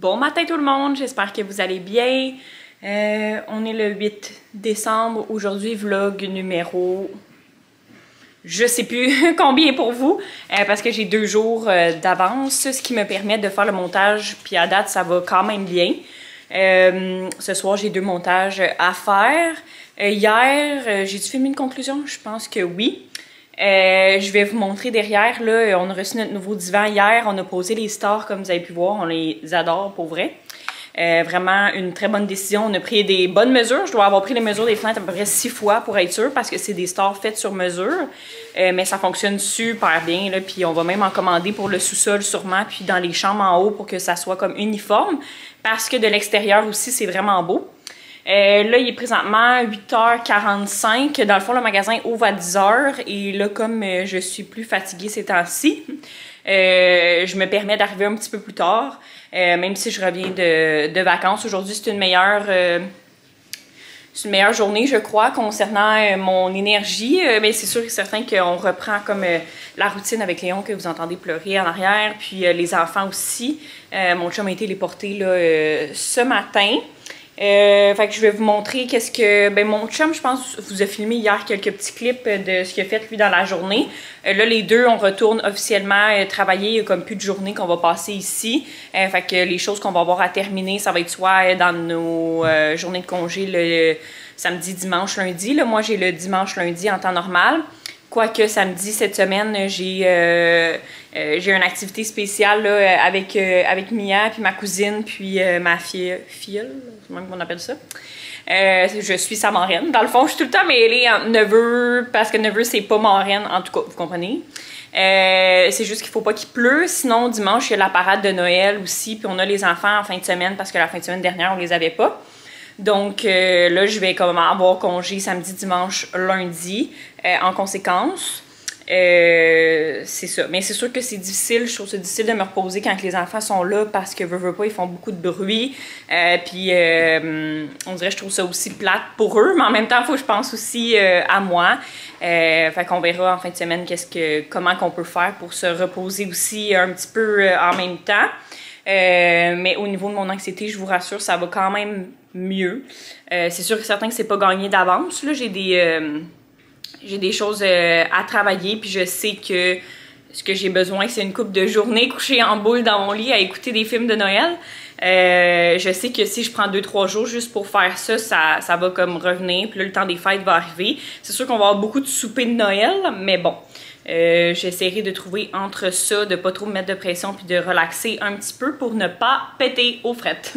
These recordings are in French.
Bon matin tout le monde, j'espère que vous allez bien. On est le 8 décembre, aujourd'hui vlog numéro... Je sais plus combien pour vous, parce que j'ai 2 jours d'avance, ce qui me permet de faire le montage, puis à date ça va quand même bien. Ce soir j'ai 2 montages à faire. Hier, j'ai-tu filmé une conclusion? Je pense que oui. Je vais vous montrer derrière, là, on a reçu notre nouveau divan hier, on a posé les stars comme vous avez pu voir, on les adore pour vrai. Vraiment une très bonne décision, on a pris des bonnes mesures, je dois avoir pris les mesures des fenêtres à peu près 6 fois pour être sûr parce que c'est des stars faites sur mesure, mais ça fonctionne super bien, là, puis on va même en commander pour le sous-sol sûrement, puis dans les chambres en haut pour que ça soit comme uniforme, parce que de l'extérieur aussi c'est vraiment beau. Là, il est présentement 8h45. Dans le fond, le magasin ouvre à 10h. Et là, comme je suis plus fatiguée ces temps-ci, je me permets d'arriver un petit peu plus tard. Même si je reviens de vacances. Aujourd'hui, c'est une meilleure journée, je crois, concernant mon énergie. Mais c'est sûr et certain qu'on reprend comme la routine avec Léon que vous entendez pleurer en arrière. Puis les enfants aussi. Mon chum a été les porter là, ce matin. Fait que je vais vous montrer qu'est-ce que... Ben, mon chum, je pense, vous a filmé hier quelques petits clips de ce qu'il a fait, lui, dans la journée. Là, les deux, on retourne officiellement travailler. Il y a comme plus de journée qu'on va passer ici. Fait que les choses qu'on va avoir à terminer, ça va être soit dans nos journées de congé le samedi, dimanche, lundi. Là, moi, j'ai le dimanche, lundi en temps normal. Quoique samedi, cette semaine, j'ai une activité spéciale là, avec Mia, puis ma cousine, puis ma fille, c'est même qu'on appelle ça. Je suis sa marraine. Dans le fond, je suis tout le temps mêlée entre neveu, parce que neveu, c'est pas marraine, en tout cas, vous comprenez. C'est juste qu'il faut pas qu'il pleut. Sinon, dimanche, il y a la parade de Noël aussi, puis on a les enfants en fin de semaine, parce que la fin de semaine dernière, on les avait pas. Donc là, je vais comme avoir congé samedi, dimanche, lundi en conséquence. C'est ça. Mais c'est sûr que c'est difficile. Je trouve ça difficile de me reposer quand les enfants sont là parce que veut pas, ils font beaucoup de bruit. Puis on dirait que je trouve ça aussi plate pour eux. Mais en même temps, il faut que je pense aussi à moi. Fait qu'on verra en fin de semaine comment qu'on peut faire pour se reposer aussi un petit peu en même temps. Mais au niveau de mon anxiété, je vous rassure, ça va quand même mieux. C'est sûr et certain que c'est pas gagné d'avance. Là, j'ai des choses à travailler, puis je sais que ce que j'ai besoin, c'est une couple de journées couchée en boule dans mon lit à écouter des films de Noël. Je sais que si je prends 2-3 jours juste pour faire ça, ça va comme revenir. Puis là, le temps des fêtes va arriver. C'est sûr qu'on va avoir beaucoup de soupers de Noël, mais bon. J'essaierai de trouver entre ça, de pas trop me mettre de pression puis de relaxer un petit peu pour ne pas péter aux frettes.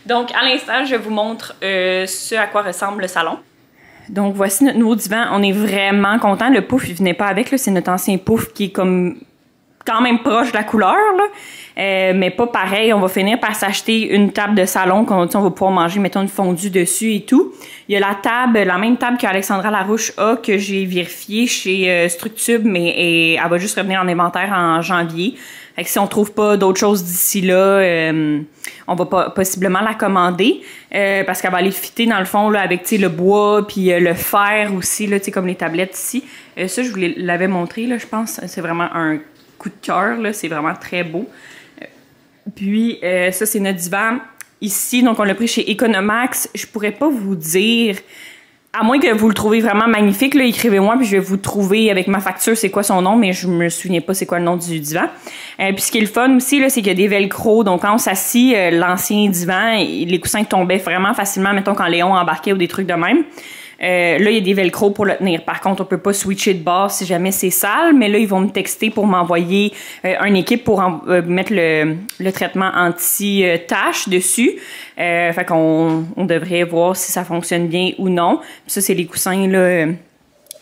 Donc, à l'instant, je vous montre ce à quoi ressemble le salon. Donc, voici notre nouveau divan. On est vraiment content. Le pouf, il venait pas avec. C'est notre ancien pouf qui est comme quand même proche de la couleur, là. Mais pas pareil. On va finir par s'acheter une table de salon qu'on va pouvoir manger, mettons, une fondue dessus et tout. Il y a la même table qu'Alexandra Larouche a, que j'ai vérifiée chez Structube, mais elle va juste revenir en inventaire en janvier. Fait que si on trouve pas d'autres choses d'ici là, on va possiblement la commander parce qu'elle va aller fitter dans le fond là, avec le bois puis le fer aussi, là, comme les tablettes ici. Ça, je vous l'avais montré, là, je pense. C'est vraiment un coup de cœur, là, c'est vraiment très beau. Puis ça, c'est notre divan ici, donc on l'a pris chez Economax. Je pourrais pas vous dire, à moins que vous le trouvez vraiment magnifique, là, écrivez-moi, puis je vais vous trouver avec ma facture c'est quoi son nom, mais je me souviens pas c'est quoi le nom du divan. Puis ce qui est le fun aussi, là, c'est qu'il y a des velcro, donc quand on s'assit, l'ancien divan, les coussins tombaient vraiment facilement, mettons quand Léon embarquait ou des trucs de même. Là, il y a des velcro pour le tenir. Par contre, on peut pas switcher de base si jamais c'est sale, mais là, ils vont me texter pour m'envoyer une équipe pour mettre le traitement anti-tache dessus. Fait qu'on devrait voir si ça fonctionne bien ou non. Ça, c'est les coussins là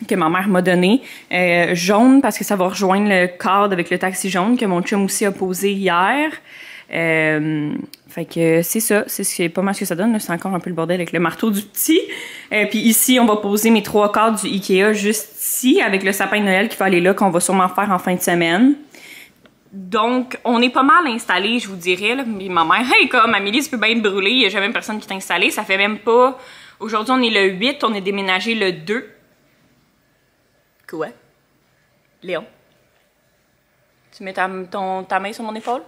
que ma mère m'a donné. Jaune, parce que ça va rejoindre le cadre avec le taxi jaune que mon chum aussi a posé hier. Fait que c'est ça, c'est pas mal ce que ça donne. C'est encore un peu le bordel avec le marteau du petit. Puis ici, on va poser mes 3 cadres du Ikea juste ici, avec le sapin de Noël qui va aller là, qu'on va sûrement faire en fin de semaine. Donc, on est pas mal installé, je vous dirais. Là. Mais ma mère, hey, comme Amélie, ça peut bien être brûlé, il n'y a jamais personne qui t'a installé. Ça fait même pas... Aujourd'hui, on est le 8, on est déménagé le 2. Quoi? Léon? Tu mets ta main sur mon épaule?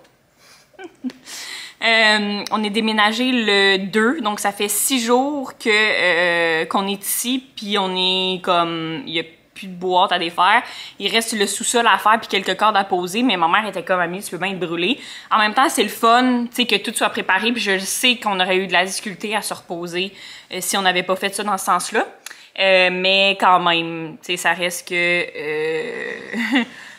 On est déménagé le 2, donc ça fait 6 jours que qu'on est ici, puis on est comme... Il y a plus de boîte à défaire. Il reste le sous-sol à faire puis quelques cordes à poser, mais ma mère était comme amie, tu peux bien être brûlée. En même temps, c'est le fun, tu sais, que tout soit préparé, puis je sais qu'on aurait eu de la difficulté à se reposer si on n'avait pas fait ça dans ce sens-là. Mais quand même, tu sais, ça reste que...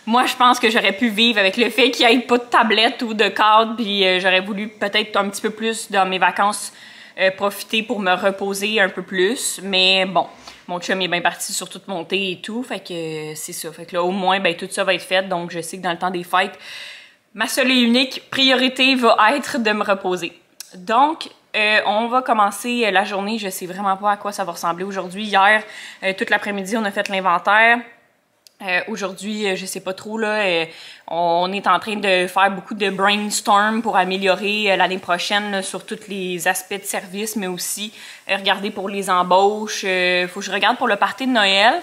moi, je pense que j'aurais pu vivre avec le fait qu'il n'y ait pas de tablette ou de cadre, puis j'aurais voulu peut-être un petit peu plus dans mes vacances profiter pour me reposer un peu plus, mais bon. Mon chum est bien parti sur toute montée et tout, fait que c'est ça. Fait que là, au moins, ben tout ça va être fait, donc je sais que dans le temps des fêtes, ma seule et unique priorité va être de me reposer. Donc, on va commencer la journée. Je sais vraiment pas à quoi ça va ressembler aujourd'hui. Hier, toute l'après-midi, on a fait l'inventaire. Aujourd'hui, je sais pas trop, là, on est en train de faire beaucoup de brainstorm pour améliorer l'année prochaine là, sur tous les aspects de service, mais aussi regarder pour les embauches. Faut que je regarde pour le party de Noël.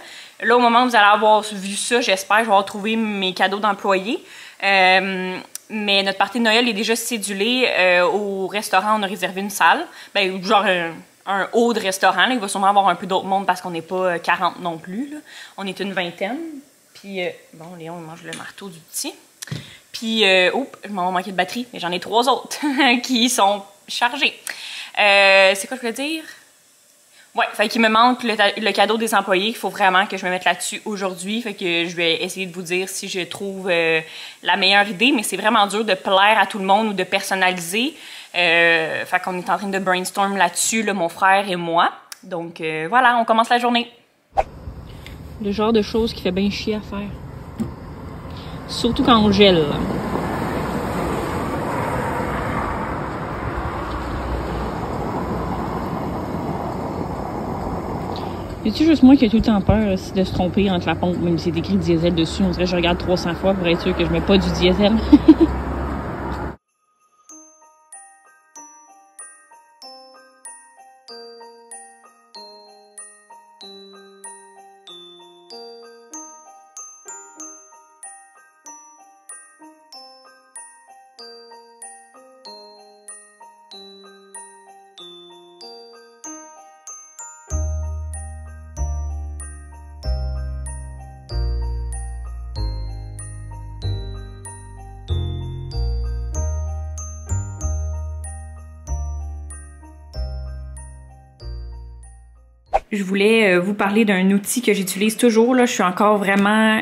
Là, au moment où vous allez avoir vu ça, j'espère que je vais avoir trouvé mes cadeaux d'employés. Mais notre party de Noël est déjà cédulé au restaurant. On a réservé une salle, ben genre un haut de restaurant. Là. Il va sûrement avoir un peu d'autres monde parce qu'on n'est pas 40 non plus. Là. On est une vingtaine. Puis, bon, Léon, il mange le marteau du petit. Puis, oups, je m'en manqué de batterie, mais j'en ai 3 autres qui sont chargés. C'est quoi je voulais dire? Ouais, fait qu'il me manque le cadeau des employés. Il faut vraiment que je me mette là-dessus aujourd'hui. Fait que je vais essayer de vous dire si je trouve la meilleure idée. Mais c'est vraiment dur de plaire à tout le monde ou de personnaliser. Fait qu'on est en train de brainstorm là-dessus, là, mon frère et moi. Donc voilà, on commence la journée. Le genre de choses qui fait bien chier à faire. Surtout quand on gèle. C'est juste moi qui ai tout le temps peur de se tromper entre la pompe, même si c'est écrit diesel dessus. On dirait que je regarde 300 fois pour être sûr que je mets pas du diesel. Je voulais vous parler d'un outil que j'utilise toujours. Là. Je suis encore vraiment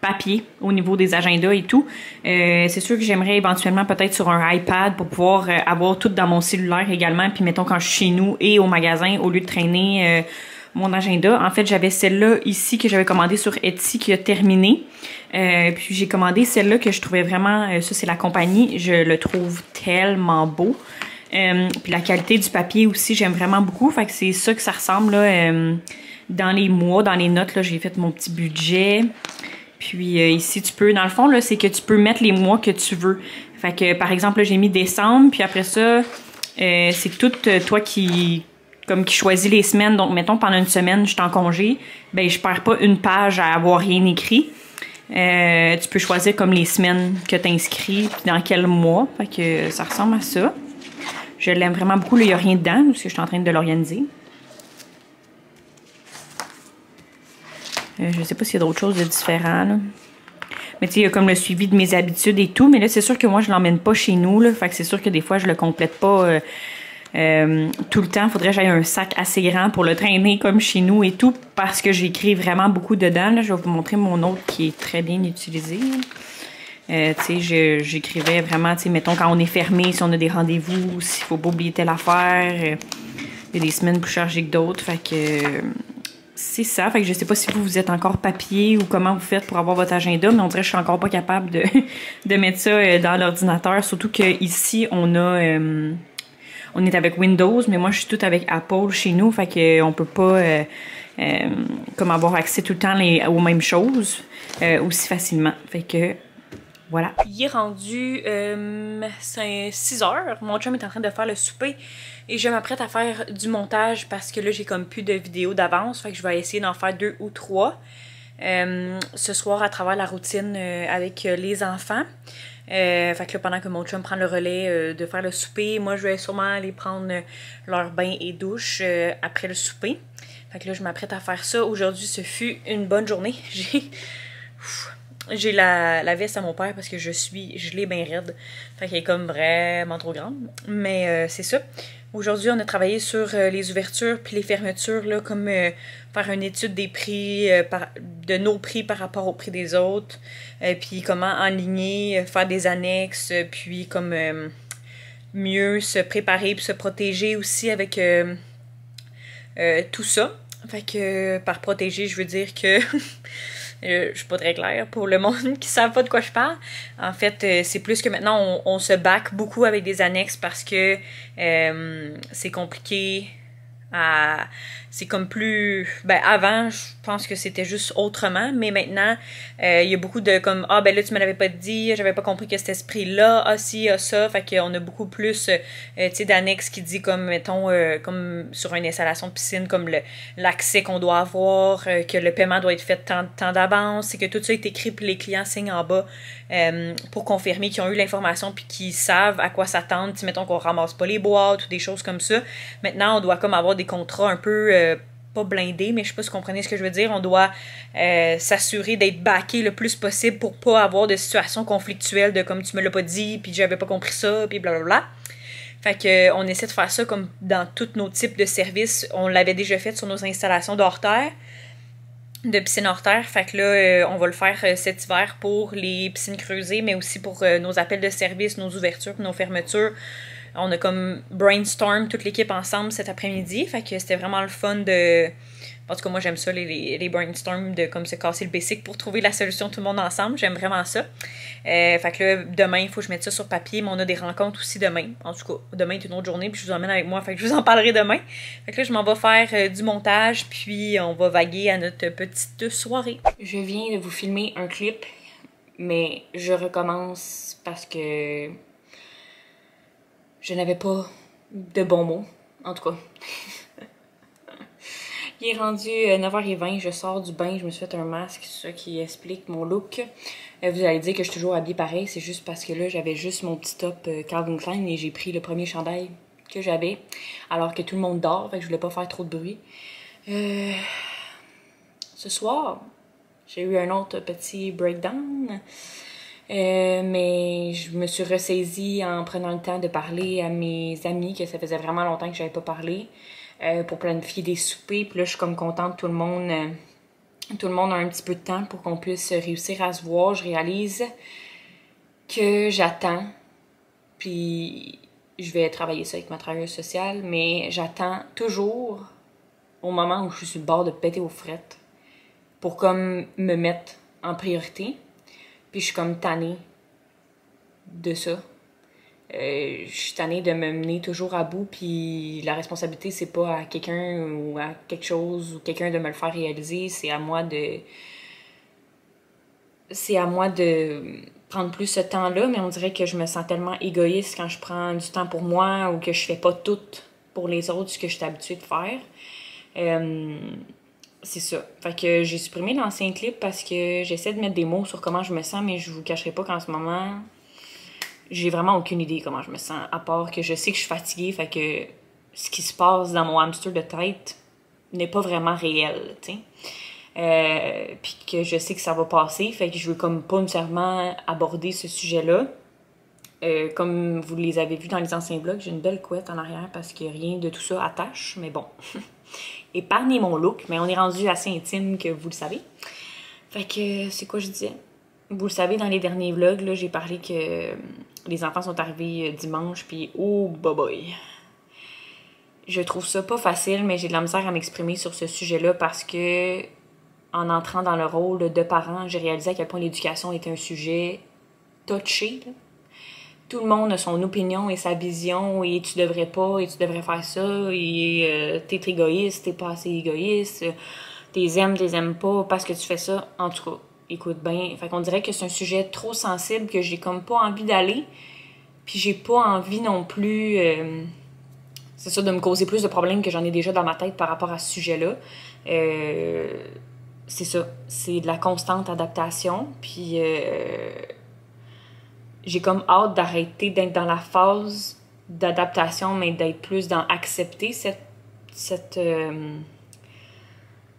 papier au niveau des agendas et tout. C'est sûr que j'aimerais éventuellement peut-être sur un iPad pour pouvoir avoir tout dans mon cellulaire également. Puis mettons quand je suis chez nous et au magasin, au lieu de traîner mon agenda. En fait, j'avais celle-là ici que j'avais commandée sur Etsy qui a terminé. Puis j'ai commandé celle-là que je trouvais vraiment... ça, c'est la compagnie. Je le trouve tellement beau. Puis la qualité du papier aussi, j'aime vraiment beaucoup. Fait que c'est ça que ça ressemble là, dans les mois, dans les notes. Là, j'ai fait mon petit budget. Puis ici, tu peux, dans le fond, là, c'est que tu peux mettre les mois que tu veux. Fait que, par exemple, j'ai mis décembre. Puis après ça, c'est tout toi qui choisis les semaines. Donc, mettons, pendant une semaine, je suis en congé. Ben, je perds pas une page à avoir rien écrit. Tu peux choisir comme les semaines que tu inscris, puis dans quel mois. Fait que ça ressemble à ça. Je l'aime vraiment beaucoup. Là, il n'y a rien dedans, parce que je suis en train de l'organiser. Je ne sais pas s'il y a d'autres choses de différents, là. Mais tu sais, il y a comme le suivi de mes habitudes et tout. Mais là, c'est sûr que moi, je ne l'emmène pas chez nous, là. Fait que c'est sûr que des fois, je le complète pas tout le temps. Il faudrait que j'aille un sac assez grand pour le traîner comme chez nous et tout. Parce que j'écris vraiment beaucoup dedans, là. Je vais vous montrer mon autre qui est très bien utilisé, là. Tu sais, j'écrivais vraiment, tu sais, mettons quand on est fermé, si on a des rendez-vous, s'il faut pas oublier telle affaire. Il y a des semaines plus chargées que d'autres, fait que c'est ça. Fait que je sais pas si vous êtes encore papier ou comment vous faites pour avoir votre agenda, mais on dirait que je suis encore pas capable de mettre ça dans l'ordinateur. Surtout que ici on est avec Windows, mais moi je suis toute avec Apple chez nous, fait que on peut pas comme avoir accès tout le temps aux mêmes choses aussi facilement. Fait que voilà. Il est rendu 6 heures. Mon chum est en train de faire le souper et je m'apprête à faire du montage parce que là, j'ai comme plus de vidéos d'avance. Fait que je vais essayer d'en faire 2 ou 3. ce soir à travers la routine avec les enfants. Fait que là, pendant que mon chum prend le relais de faire le souper, moi je vais sûrement aller prendre leur bain et douche après le souper. Fait que là, je m'apprête à faire ça. Aujourd'hui, ce fut une bonne journée. J'ai la veste à mon père parce que je l'ai bien raide. Fait qu'elle est comme vraiment trop grande. Mais c'est ça. Aujourd'hui, on a travaillé sur les ouvertures puis les fermetures, là, comme faire une étude des prix, de nos prix par rapport au prix des autres. Puis comment enligner, faire des annexes, puis comme mieux se préparer puis se protéger aussi avec tout ça. Fait que par protéger, je veux dire que je suis pas très claire pour le monde qui ne savent pas de quoi je parle. En fait, c'est plus que maintenant, on se back beaucoup avec des annexes parce que c'est compliqué à... C'est comme plus... Ben, avant, je pense que c'était juste autrement, mais maintenant, il y a beaucoup de comme, ah, ben là, tu me l'avais pas dit, j'avais pas compris que c'était ce prix-là, ah, si, ah, ça, fait qu'on a beaucoup plus, tu sais, d'annexes qui dit comme, mettons, comme sur une installation de piscine, comme l'accès qu'on doit avoir, que le paiement doit être fait tant d'avance, c'est que tout ça est écrit, puis les clients signent en bas pour confirmer qu'ils ont eu l'information, puis qu'ils savent à quoi s'attendre, tu sais, mettons qu'on ramasse pas les boîtes ou des choses comme ça. Maintenant, on doit comme avoir des contrats un peu... pas blindé, mais je sais pas si vous comprenez ce que je veux dire. On doit s'assurer d'être backé le plus possible pour pas avoir de situations conflictuelles de comme tu me l'as pas dit, puis j'avais pas compris ça, puis blablabla. Fait que on essaie de faire ça comme dans tous nos types de services. On l'avait déjà fait sur nos installations d'hors-terre, de piscine hors-terre. Fait que là, on va le faire cet hiver pour les piscines creusées, mais aussi pour nos appels de service, nos ouvertures, nos fermetures. On a comme brainstorm toute l'équipe ensemble cet après-midi. Fait que c'était vraiment le fun de... En tout cas, moi, j'aime ça, les brainstorms, de comme se casser le basic pour trouver la solution tout le monde ensemble. J'aime vraiment ça. Fait que là, demain, il faut que je mette ça sur papier, mais on a des rencontres aussi demain. En tout cas, demain est une autre journée, puis je vous emmène avec moi. Fait que je vous en parlerai demain. Fait que là, je m'en vais faire du montage, puis on va vaguer à notre petite soirée. Je viens de vous filmer un clip, mais je recommence parce que... je n'avais pas de bons mots, en tout cas. Il est rendu 9h20, je sors du bain, je me suis fait un masque, c'est ça qui explique mon look. Vous allez dire que je suis toujours habillée pareil, c'est juste parce que là, j'avais juste mon petit top Calvin Klein et j'ai pris le premier chandail que j'avais, alors que tout le monde dort, fait que je voulais pas faire trop de bruit. Ce soir, j'ai eu un autre petit breakdown. Mais je me suis ressaisie en prenant le temps de parler à mes amis, que ça faisait vraiment longtemps que j'avais pas parlé, pour planifier des soupers. Puis là, je suis comme contente, tout le monde a un petit peu de temps pour qu'on puisse réussir à se voir. Je réalise que j'attends, puis je vais travailler ça avec ma travailleuse sociale, mais j'attends toujours au moment où je suis sur le bord de péter aux frettes pour comme me mettre en priorité. Puis je suis comme tannée de ça. Je suis tannée de me mener toujours à bout, puis la responsabilité, c'est pas à quelqu'un ou à quelque chose ou quelqu'un de me le faire réaliser, c'est à moi de prendre plus ce temps-là, mais on dirait que je me sens tellement égoïste quand je prends du temps pour moi ou que je fais pas tout pour les autres ce que je suis habituée de faire. C'est ça. Fait que j'ai supprimé l'ancien clip parce que j'essaie de mettre des mots sur comment je me sens, mais je vous cacherai pas qu'en ce moment, j'ai vraiment aucune idée comment je me sens, à part que je sais que je suis fatiguée, fait que ce qui se passe dans mon hamster de tête n'est pas vraiment réel, tu sais. Puis que je sais que ça va passer, fait que je veux comme pas nécessairement aborder ce sujet-là. Comme vous les avez vus dans les anciens vlogs, j'ai une belle couette en arrière parce que rien de tout ça attache, mais bon. Épargnez mon look, mais on est rendu assez intime que vous le savez. Fait que c'est quoi je disais? Vous le savez, dans les derniers vlogs, là, j'ai parlé que les enfants sont arrivés dimanche, puis oh boy. Je trouve ça pas facile, mais j'ai de la misère à m'exprimer sur ce sujet-là parce que en entrant dans le rôle de parent, j'ai réalisé à quel point l'éducation était un sujet touché, là. Tout le monde a son opinion et sa vision, et tu devrais pas, et tu devrais faire ça, et t'es égoïste, t'es pas assez égoïste, t'es aimes pas parce que tu fais ça. En tout cas, écoute bien, fait qu'on dirait que c'est un sujet trop sensible que j'ai comme pas envie d'aller, puis j'ai pas envie non plus, c'est ça, de me causer plus de problèmes que j'en ai déjà dans ma tête par rapport à ce sujet-là. c'est ça, c'est de la constante adaptation. Puis j'ai comme hâte d'arrêter d'être dans la phase d'adaptation, mais d'être plus dans accepter cette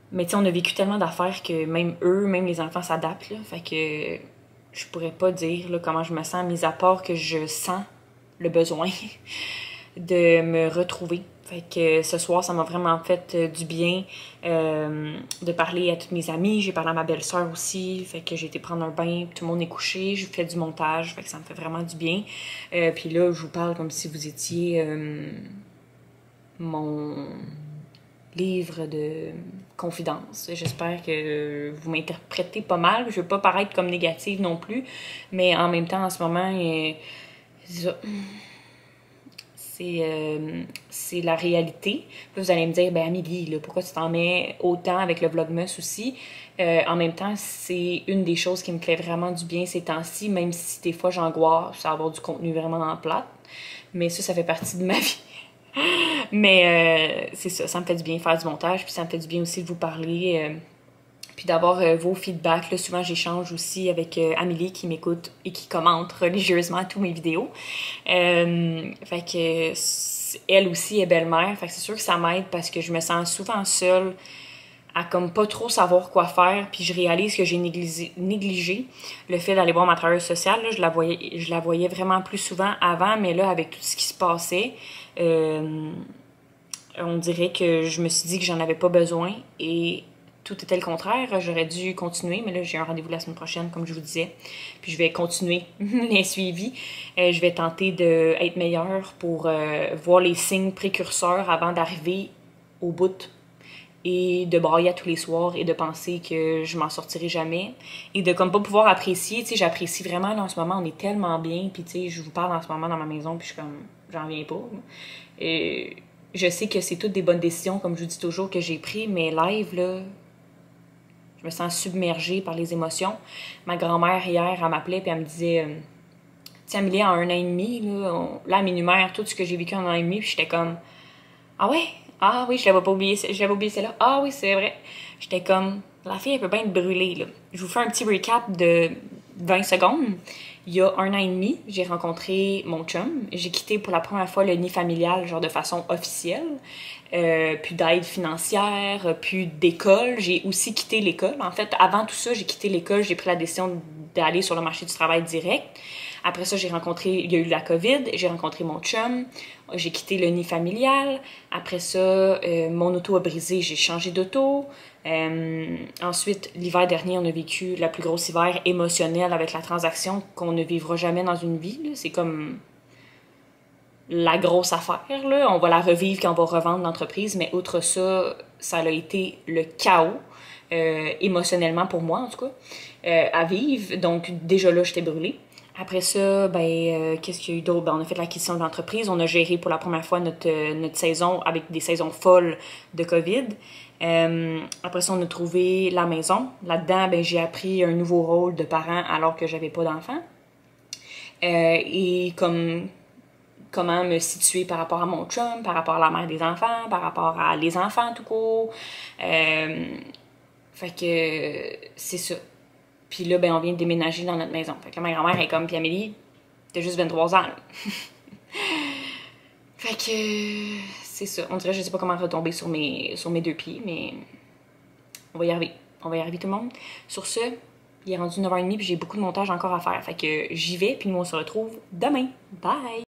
mais tu sais, on a vécu tellement d'affaires que même eux, même les enfants s'adaptent, là. Fait que je pourrais pas dire là, comment je me sens, mis à part que je sens le besoin de me retrouver. Fait que ce soir, ça m'a vraiment fait du bien de parler à toutes mes amies. J'ai parlé à ma belle-sœur aussi. Fait que j'ai été prendre un bain, tout le monde est couché. Je fais du montage, fait que ça me fait vraiment du bien. Puis là, je vous parle comme si vous étiez mon livre de confidence. J'espère que vous m'interprétez pas mal. Je veux pas paraître comme négative non plus, mais en même temps, en ce moment, c'est la réalité. Puis vous allez me dire, ben Amélie, là, pourquoi tu t'en mets autant avec le Vlogmas aussi? En même temps, c'est une des choses qui me fait vraiment du bien ces temps-ci, même si des fois j'angoisse à avoir du contenu vraiment plate. Mais ça fait partie de ma vie. Mais c'est ça, ça me fait du bien faire du montage, puis ça me fait du bien aussi de vous parler, puis d'avoir vos feedbacks. Là, souvent, j'échange aussi avec Amélie qui m'écoute et qui commente religieusement tous mes vidéos. Fait que elle aussi est belle-mère, fait que c'est sûr que ça m'aide parce que je me sens souvent seule à comme pas trop savoir quoi faire, puis je réalise que j'ai négligé le fait d'aller voir ma travailleuse sociale. Là, je la voyais vraiment plus souvent avant, mais là, avec tout ce qui se passait, on dirait que je me suis dit que j'en avais pas besoin et tout était le contraire. J'aurais dû continuer, mais là, j'ai un rendez-vous la semaine prochaine, comme je vous disais. Puis je vais continuer les suivis. Je vais tenter d'être meilleure pour voir les signes précurseurs avant d'arriver au bout et de brailler à tous les soirs et de penser que je m'en sortirai jamais et de comme pas pouvoir apprécier. Tu sais, j'apprécie vraiment là, en ce moment, on est tellement bien, puis tu sais, je vous parle en ce moment dans ma maison, puis je suis comme, j'en viens pas. Et je sais que c'est toutes des bonnes décisions, comme je vous dis toujours, que j'ai prises, mais live, là, je me sens submergée par les émotions. Ma grand-mère, hier, elle m'appelait, puis elle me disait, tiens, Amélie, en 1 an et demi, là, elle m'énumère tout ce que j'ai vécu en 1 an et demi, puis j'étais comme, ah ouais? Ah oui, je l'avais pas oublié, celle-là. Ah oui, c'est vrai. J'étais comme, la fille, elle peut bien être brûlée, là. Je vous fais un petit recap de 20 secondes. Il y a 1 an et demi, j'ai rencontré mon chum. J'ai quitté pour la première fois le nid familial, genre de façon officielle. Plus d'aide financière, plus d'école. J'ai aussi quitté l'école. En fait, avant tout ça, j'ai quitté l'école. J'ai pris la décision d'aller sur le marché du travail direct. Après ça, il y a eu la COVID, j'ai rencontré mon chum, j'ai quitté le nid familial. Après ça, mon auto a brisé, j'ai changé d'auto. Ensuite, l'hiver dernier, on a vécu la plus grosse hiver émotionnel avec la transaction qu'on ne vivra jamais dans une vie. C'est comme la grosse affaire, là. On va la revivre quand on va revendre l'entreprise, mais outre ça, ça a été le chaos, émotionnellement pour moi en tout cas, à vivre. Donc déjà là, j'étais brûlée. Après ça, qu'est-ce qu'il y a eu d'autre? Ben, on a fait l'acquisition de l'entreprise. On a géré pour la première fois notre saison avec des saisons folles de COVID. Après ça, on a trouvé la maison. Là-dedans, j'ai appris un nouveau rôle de parent alors que j'avais pas d'enfant. Et comment me situer par rapport à mon chum, par rapport à la mère des enfants, par rapport à les enfants tout court. Fait que c'est ça. Puis là, on vient de déménager dans notre maison. Fait que là, ma grand-mère est comme, puis Amélie, t'as juste 23 ans, là. Fait que c'est ça. On dirait, je sais pas comment retomber sur mes 2 pieds, mais on va y arriver. On va y arriver tout le monde. Sur ce, il est rendu 9h30 puis j'ai beaucoup de montage encore à faire. Fait que j'y vais, puis nous on se retrouve demain. Bye!